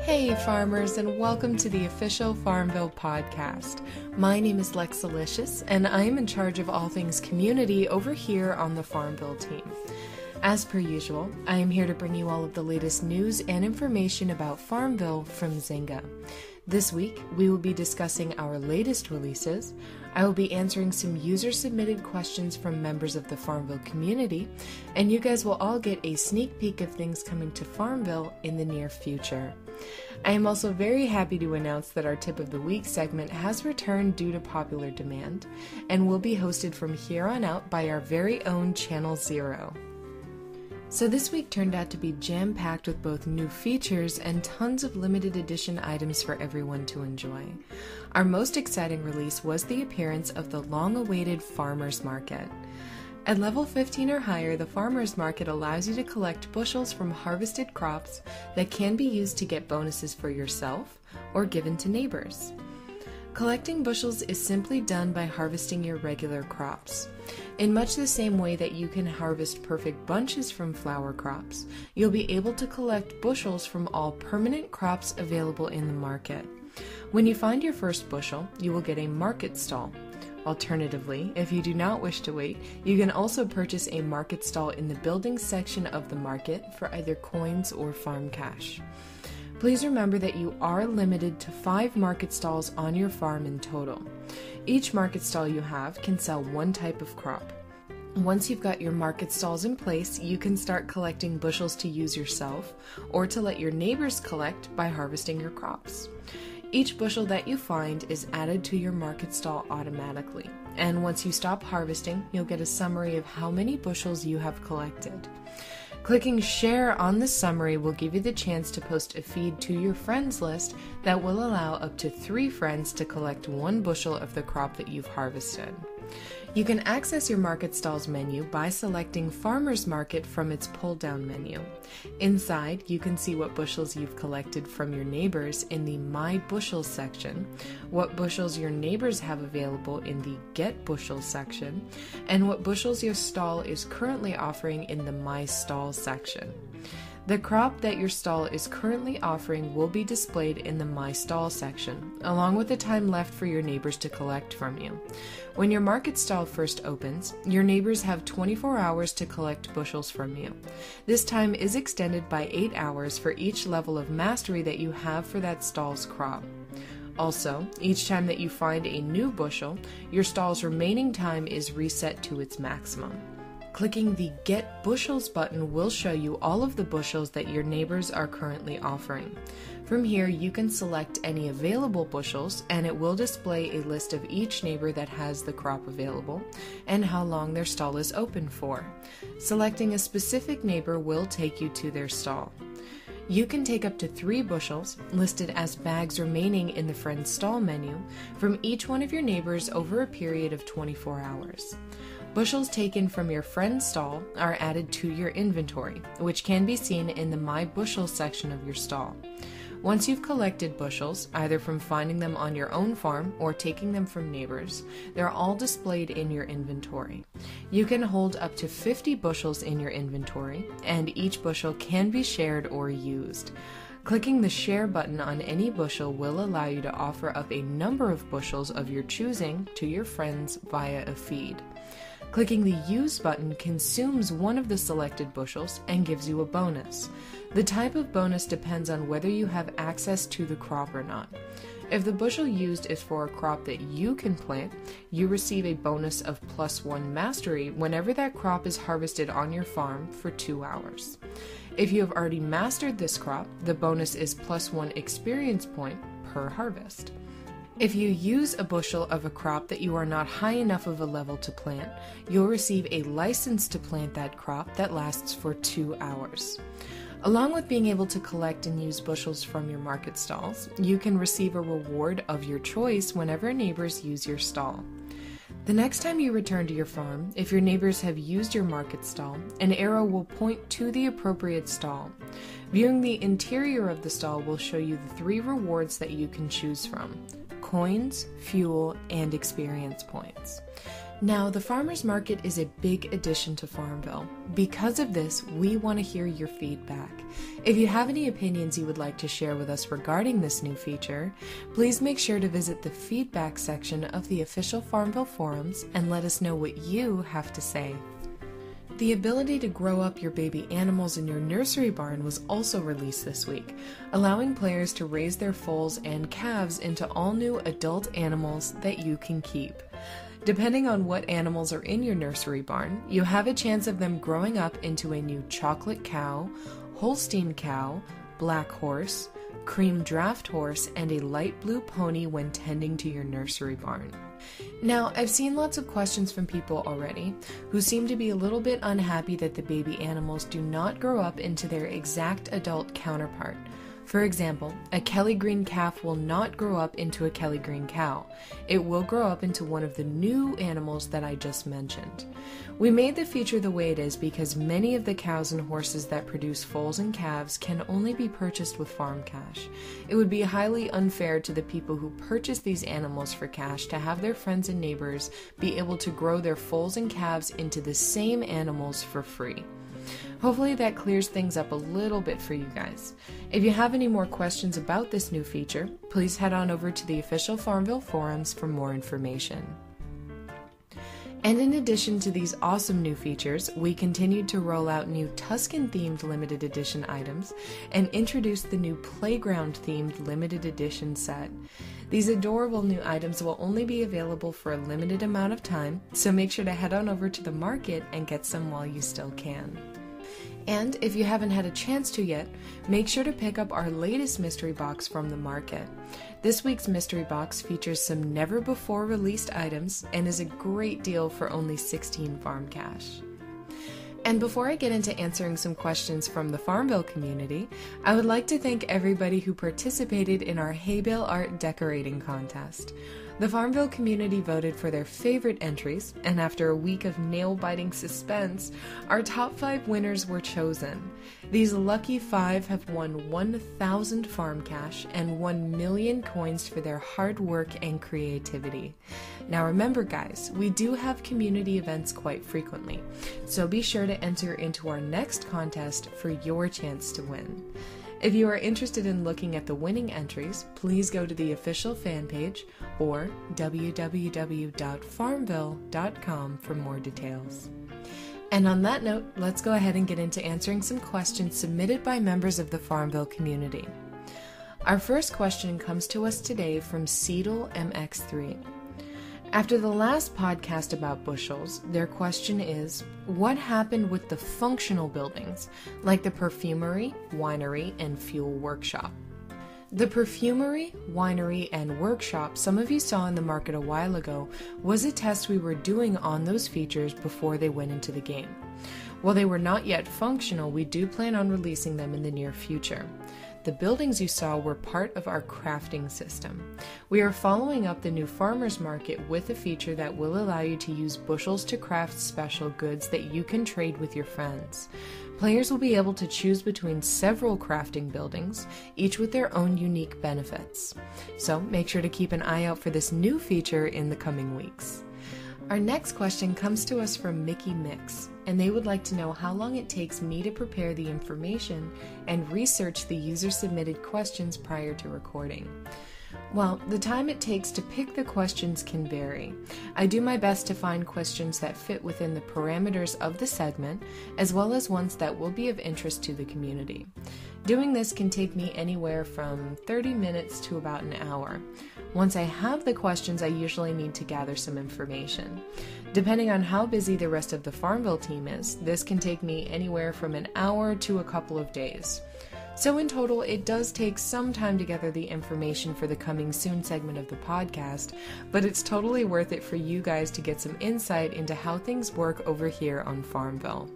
Hey farmers, and welcome to the official FarmVille Podcast. My name is Lexalicious, and I am in charge of all things community over here on the FarmVille team. As per usual, I am here to bring you all of the latest news and information about FarmVille from Zynga. This week, we will be discussing our latest releases. I will be answering some user-submitted questions from members of the FarmVille community, and you guys will all get a sneak peek of things coming to FarmVille in the near future. I am also very happy to announce that our Tip of the Week segment has returned due to popular demand, and will be hosted from here on out by our very own Channel Zero. So this week turned out to be jam-packed with both new features and tons of limited edition items for everyone to enjoy. Our most exciting release was the appearance of the long-awaited Farmers Market. At level 15 or higher, the Farmers Market allows you to collect bushels from harvested crops that can be used to get bonuses for yourself or given to neighbors. Collecting bushels is simply done by harvesting your regular crops. In much the same way that you can harvest perfect bunches from flower crops, you'll be able to collect bushels from all permanent crops available in the market. When you find your first bushel, you will get a market stall. Alternatively, if you do not wish to wait, you can also purchase a market stall in the building section of the market for either coins or farm cash. Please remember that you are limited to 5 market stalls on your farm in total. Each market stall you have can sell one type of crop. Once you've got your market stalls in place, you can start collecting bushels to use yourself or to let your neighbors collect by harvesting your crops. Each bushel that you find is added to your market stall automatically, and once you stop harvesting, you'll get a summary of how many bushels you have collected. Clicking share on the summary will give you the chance to post a feed to your friends list that will allow up to 3 friends to collect 1 bushel of the crop that you've harvested. You can access your market stalls menu by selecting Farmers Market from its pull-down menu. Inside, you can see what bushels you've collected from your neighbors in the My Bushels section, what bushels your neighbors have available in the Get Bushels section, and what bushels your stall is currently offering in the My Stall section. The crop that your stall is currently offering will be displayed in the My Stall section, along with the time left for your neighbors to collect from you. When your market stall first opens, your neighbors have 24 hours to collect bushels from you. This time is extended by 8 hours for each level of mastery that you have for that stall's crop. Also, each time that you find a new bushel, your stall's remaining time is reset to its maximum. Clicking the Get Bushels button will show you all of the bushels that your neighbors are currently offering. From here, you can select any available bushels, and it will display a list of each neighbor that has the crop available and how long their stall is open for. Selecting a specific neighbor will take you to their stall. You can take up to 3 bushels, listed as bags remaining in the Friend Stall menu, from each one of your neighbors over a period of 24 hours. Bushels taken from your friend's stall are added to your inventory, which can be seen in the My Bushels section of your stall. Once you've collected bushels, either from finding them on your own farm or taking them from neighbors, they're all displayed in your inventory. You can hold up to 50 bushels in your inventory, and each bushel can be shared or used. Clicking the share button on any bushel will allow you to offer up a number of bushels of your choosing to your friends via a feed. Clicking the Use button consumes one of the selected bushels and gives you a bonus. The type of bonus depends on whether you have access to the crop or not. If the bushel used is for a crop that you can plant, you receive a bonus of +1 mastery whenever that crop is harvested on your farm for 2 hours. If you have already mastered this crop, the bonus is +1 experience point per harvest. If you use a bushel of a crop that you are not high enough of a level to plant, you'll receive a license to plant that crop that lasts for 2 hours. Along with being able to collect and use bushels from your market stalls, you can receive a reward of your choice whenever neighbors use your stall. The next time you return to your farm, if your neighbors have used your market stall, an arrow will point to the appropriate stall. Viewing the interior of the stall will show you the 3 rewards that you can choose from: coins, fuel, and experience points. Now, the farmers market is a big addition to FarmVille. Because of this, we want to hear your feedback. If you have any opinions you would like to share with us regarding this new feature, please make sure to visit the feedback section of the official FarmVille forums and let us know what you have to say. The ability to grow up your baby animals in your nursery barn was also released this week, allowing players to raise their foals and calves into all new adult animals that you can keep. Depending on what animals are in your nursery barn, you have a chance of them growing up into a new chocolate cow, Holstein cow, black horse, cream draft horse, and a light blue pony when tending to your nursery barn. Now, I've seen lots of questions from people already who seem to be a little bit unhappy that the baby animals do not grow up into their exact adult counterpart. For example, a Kelly Green calf will not grow up into a Kelly Green cow. It will grow up into one of the new animals that I just mentioned. We made the feature the way it is because many of the cows and horses that produce foals and calves can only be purchased with farm cash. It would be highly unfair to the people who purchase these animals for cash to have their friends and neighbors be able to grow their foals and calves into the same animals for free. Hopefully that clears things up a little bit for you guys. If you have any more questions about this new feature, please head on over to the official FarmVille forums for more information. And in addition to these awesome new features, we continued to roll out new Tuscan-themed limited edition items and introduce the new Playground-themed limited edition set. These adorable new items will only be available for a limited amount of time, so make sure to head on over to the market and get some while you still can. And if you haven't had a chance to yet, make sure to pick up our latest mystery box from the market. This week's mystery box features some never-before-released items and is a great deal for only 16 farm cash. And before I get into answering some questions from the FarmVille community, I would like to thank everybody who participated in our hay bale art decorating contest. The FarmVille community voted for their favorite entries, and after a week of nail-biting suspense, our top 5 winners were chosen. These lucky 5 have won 1,000 farm cash and 1 million coins for their hard work and creativity. Now remember guys, we do have community events quite frequently, so be sure to enter into our next contest for your chance to win. If you are interested in looking at the winning entries, please go to the official fan page or www.farmville.com for more details. And on that note, let's go ahead and get into answering some questions submitted by members of the FarmVille community. Our first question comes to us today from Seedle MX3. After the last podcast about bushels, their question is, what happened with the functional buildings, like the perfumery, winery, and fuel workshop? The perfumery, winery, and workshop some of you saw in the market a while ago was a test we were doing on those features before they went into the game. While they were not yet functional, we do plan on releasing them in the near future. The buildings you saw were part of our crafting system. We are following up the new farmers market with a feature that will allow you to use bushels to craft special goods that you can trade with your friends. Players will be able to choose between several crafting buildings, each with their own unique benefits. So make sure to keep an eye out for this new feature in the coming weeks. Our next question comes to us from Mickey Mix, and they would like to know how long it takes me to prepare the information and research the user-submitted questions prior to recording. Well, the time it takes to pick the questions can vary. I do my best to find questions that fit within the parameters of the segment, as well as ones that will be of interest to the community. Doing this can take me anywhere from 30 minutes to about an hour. Once I have the questions, I usually need to gather some information. Depending on how busy the rest of the FarmVille team is, this can take me anywhere from an hour to a couple of days. So in total, it does take some time to gather the information for the coming soon segment of the podcast, but it's totally worth it for you guys to get some insight into how things work over here on FarmVille.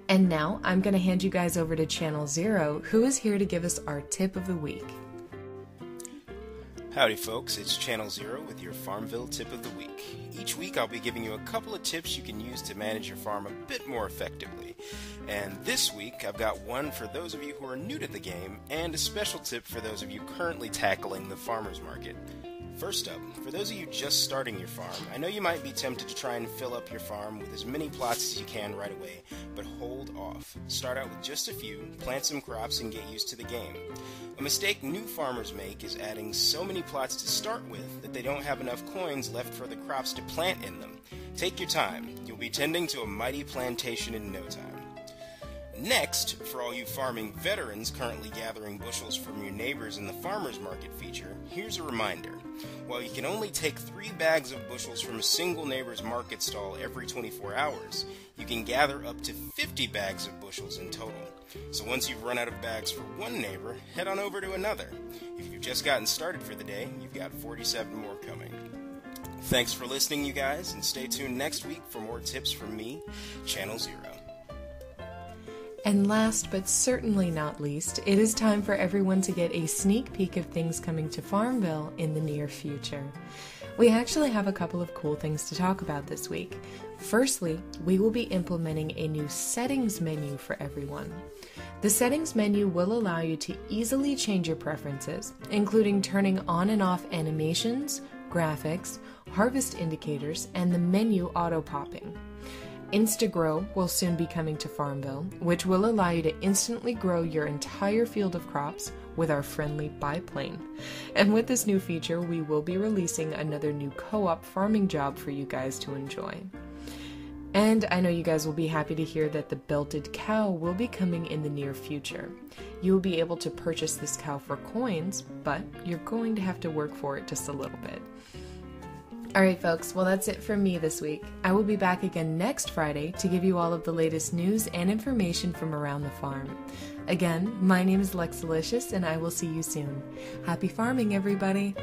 And now, I'm going to hand you guys over to Channel Zero, who is here to give us our tip of the week. Howdy folks, it's Channel Zero with your FarmVille Tip of the Week. Each week I'll be giving you a couple of tips you can use to manage your farm a bit more effectively. And this week I've got one for those of you who are new to the game and a special tip for those of you currently tackling the farmer's market. First up, for those of you just starting your farm, I know you might be tempted to try and fill up your farm with as many plots as you can right away, but hold off. Start out with just a few, plant some crops, and get used to the game. A mistake new farmers make is adding so many plots to start with that they don't have enough coins left for the crops to plant in them. Take your time. You'll be tending to a mighty plantation in no time. Next, for all you farming veterans currently gathering bushels from your neighbors in the farmer's market feature, here's a reminder. While you can only take 3 bags of bushels from a single neighbor's market stall every 24 hours, you can gather up to 50 bags of bushels in total. So once you've run out of bags for one neighbor, head on over to another. If you've just gotten started for the day, you've got 47 more coming. Thanks for listening, you guys, and stay tuned next week for more tips from me, Channel Zero. And last but certainly not least, it is time for everyone to get a sneak peek of things coming to FarmVille in the near future. We actually have a couple of cool things to talk about this week. Firstly, we will be implementing a new settings menu for everyone. The settings menu will allow you to easily change your preferences, including turning on and off animations, graphics, harvest indicators, and the menu auto-popping. InstaGrow will soon be coming to FarmVille, which will allow you to instantly grow your entire field of crops with our friendly biplane. And with this new feature, we will be releasing another new co-op farming job for you guys to enjoy. And I know you guys will be happy to hear that the belted cow will be coming in the near future. You will be able to purchase this cow for coins, but you're going to have to work for it just a little bit. Alright folks, well that's it from me this week. I will be back again next Friday to give you all of the latest news and information from around the farm. Again, my name is Lexalicious and I will see you soon. Happy farming everybody!